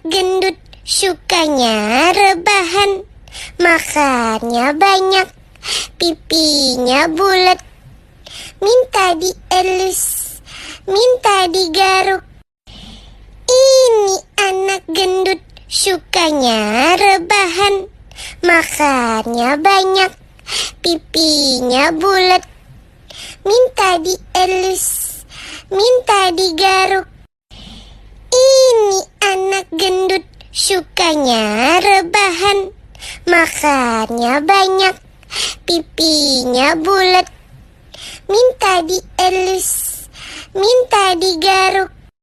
gendut sukanya rebahan, makannya banyak, pipinya bulat. Minta dielus, minta digaruk. Ini anak gendut sukanya rebahan, makannya banyak, pipinya bulat. Minta dielus, minta digaruk. Ini anak gendut sukanya rebahan, makannya banyak, pipinya bulat. Minta dielus, minta digaruk.